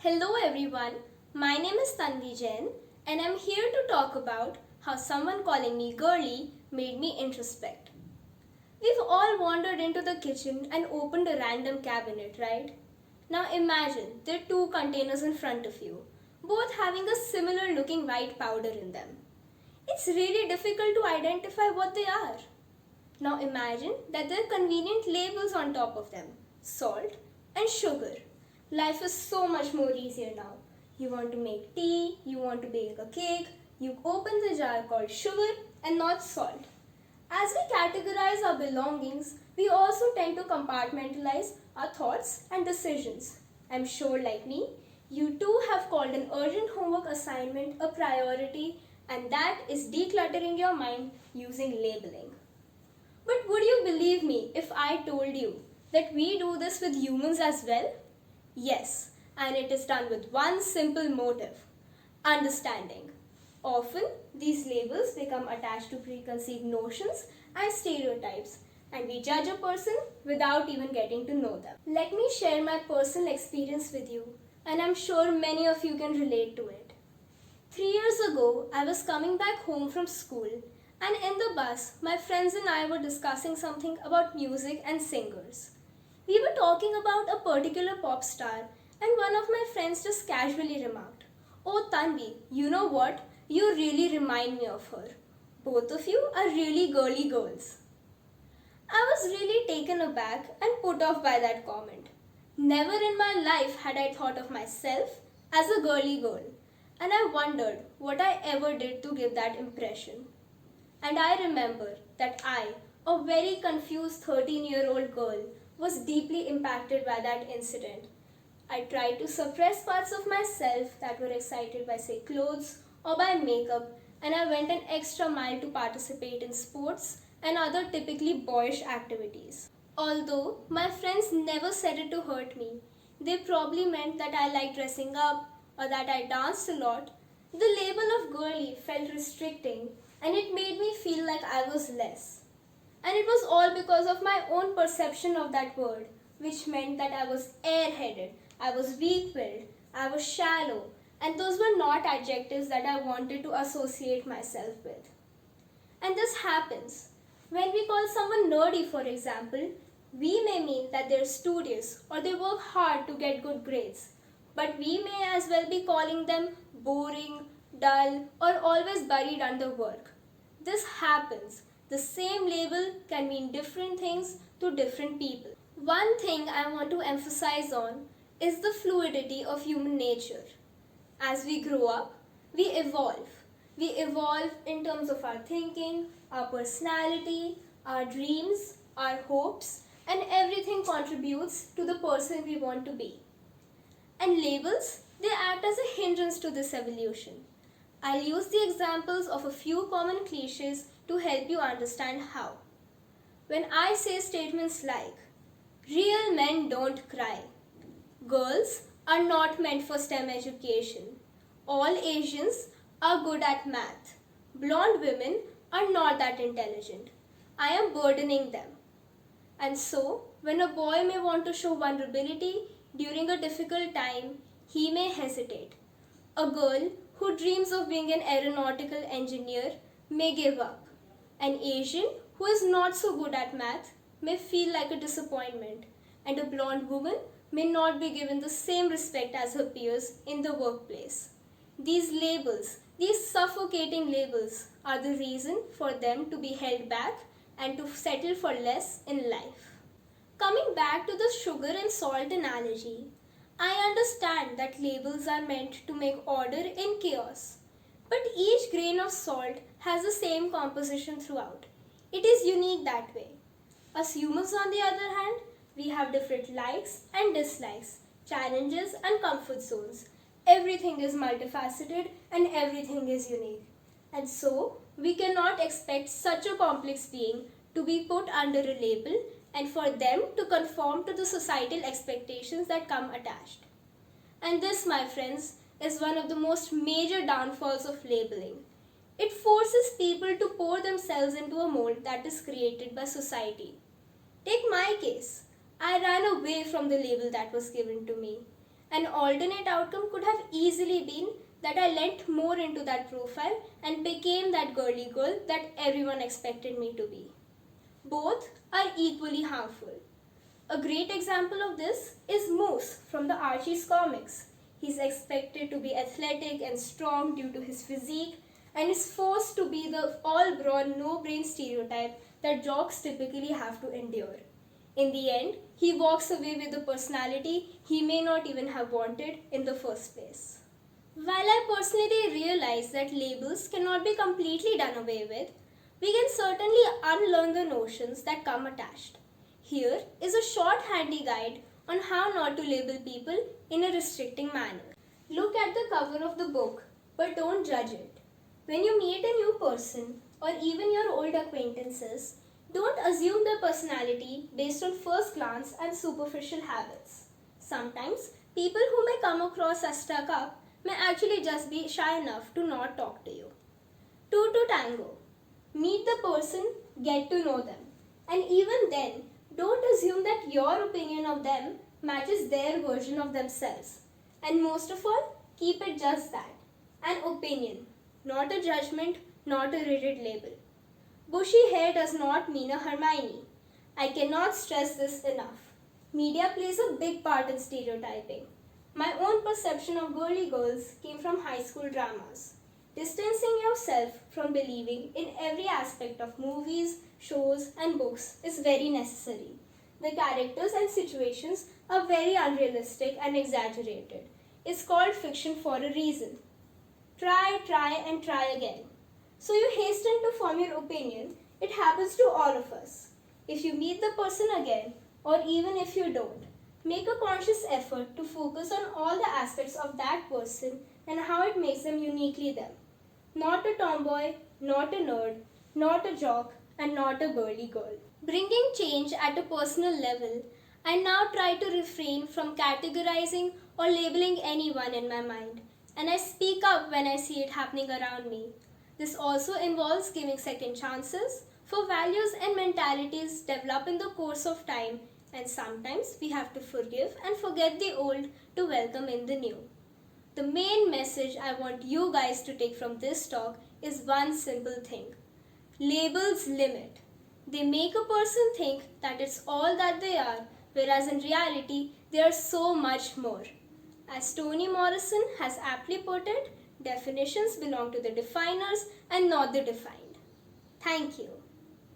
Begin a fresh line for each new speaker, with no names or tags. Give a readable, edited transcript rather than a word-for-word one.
Hello everyone, my name is Tanvi Jain and I'm here to talk about how someone calling me girly made me introspect. We've all wandered into the kitchen and opened a random cabinet, right? Now imagine there are two containers in front of you, both having a similar looking white powder in them. It's really difficult to identify what they are. Now imagine that there are convenient labels on top of them, salt and sugar. Life is so much more easier now. You want to make tea, you want to bake a cake, you open the jar called sugar and not salt. As we categorize our belongings, we also tend to compartmentalize our thoughts and decisions. I'm sure, like me, you too have called an urgent homework assignment a priority, and that is decluttering your mind using labeling. But would you believe me if I told you that we do this with humans as well? Yes, and it is done with one simple motive: understanding. Often, these labels become attached to preconceived notions and stereotypes, and we judge a person without even getting to know them. Let me share my personal experience with you, and I'm sure many of you can relate to it. 3 years ago, I was coming back home from school, and in the bus, my friends and I were discussing something about music and singers. We were talking about a particular pop star, and one of my friends just casually remarked, "Oh, Tanvi, you know what? You really remind me of her. Both of you are really girly girls." I was really taken aback and put off by that comment. Never in my life had I thought of myself as a girly girl, and I wondered what I ever did to give that impression. And I remember that I, a very confused 13-year-old girl, was deeply impacted by that incident. I tried to suppress parts of myself that were excited by, say, clothes or by makeup, and I went an extra mile to participate in sports and other typically boyish activities. Although my friends never said it to hurt me, they probably meant that I liked dressing up or that I danced a lot. The label of girly felt restricting, and it made me feel like I was less. And it was all because of my own perception of that word, which meant that I was airheaded, I was weak-willed, I was shallow, and those were not adjectives that I wanted to associate myself with. And this happens. When we call someone nerdy, for example, we may mean that they're studious or they work hard to get good grades. But we may as well be calling them boring, dull, or always buried under work. This happens. The same label can mean different things to different people. One thing I want to emphasize on is the fluidity of human nature. As we grow up, we evolve. We evolve in terms of our thinking, our personality, our dreams, our hopes, and everything contributes to the person we want to be. And labels, they act as a hindrance to this evolution. I'll use the examples of a few common cliches to help you understand how. When I say statements like, "Real men don't cry," "Girls are not meant for STEM education," "All Asians are good at math," "Blonde women are not that intelligent," I am burdening them. And so, when a boy may want to show vulnerability during a difficult time, he may hesitate. A girl who dreams of being an aeronautical engineer may give up. An Asian who is not so good at math may feel like a disappointment, and a blonde woman may not be given the same respect as her peers in the workplace. These labels, these suffocating labels, are the reason for them to be held back and to settle for less in life. Coming back to the sugar and salt analogy, I understand that labels are meant to make order in chaos. But each grain of salt has the same composition throughout. It is unique that way. Us humans, on the other hand, we have different likes and dislikes, challenges and comfort zones. Everything is multifaceted and everything is unique. And so, we cannot expect such a complex being to be put under a label and for them to conform to the societal expectations that come attached. And this, my friends, is one of the most major downfalls of labeling. It forces people to pour themselves into a mold that is created by society. Take my case. I ran away from the label that was given to me. An alternate outcome could have easily been that I leant more into that profile and became that girly girl that everyone expected me to be. Both are equally harmful. A great example of this is Moose from the Archie's comics. He's expected to be athletic and strong due to his physique and is forced to be the all-brawn, no-brain stereotype that jocks typically have to endure. In the end, he walks away with a personality he may not even have wanted in the first place. While I personally realize that labels cannot be completely done away with, we can certainly unlearn the notions that come attached. Here is a short handy guide on how not to label people in a restricting manner. Look at the cover of the book, but don't judge it. When you meet a new person or even your old acquaintances, don't assume their personality based on first glance and superficial habits. Sometimes, people who may come across as stuck up may actually just be shy enough to not talk to you. Two to tango. Meet the person, get to know them. And even then, don't assume that your opinion of them matches their version of themselves. And most of all, keep it just that. An opinion, not a judgment, not a rigid label. Bushy hair does not mean a Hermione. I cannot stress this enough. Media plays a big part in stereotyping. My own perception of girly girls came from high school dramas. Distancing yourself from believing in every aspect of movies, shows, and books is very necessary. The characters and situations are very unrealistic and exaggerated. It's called fiction for a reason. Try, and try again. So you hasten to form your opinion. It happens to all of us. If you meet the person again, or even if you don't, make a conscious effort to focus on all the aspects of that person and how it makes them uniquely them. Not a tomboy, not a nerd, not a jock, and not a girly girl. Bringing change at a personal level, I now try to refrain from categorizing or labeling anyone in my mind, and I speak up when I see it happening around me. This also involves giving second chances, for values and mentalities develop in the course of time, and sometimes we have to forgive and forget the old to welcome in the new. The main message I want you guys to take from this talk is one simple thing. Labels limit. They make a person think that it's all that they are, whereas in reality, they are so much more. As Toni Morrison has aptly put it, definitions belong to the definers and not the defined. Thank you.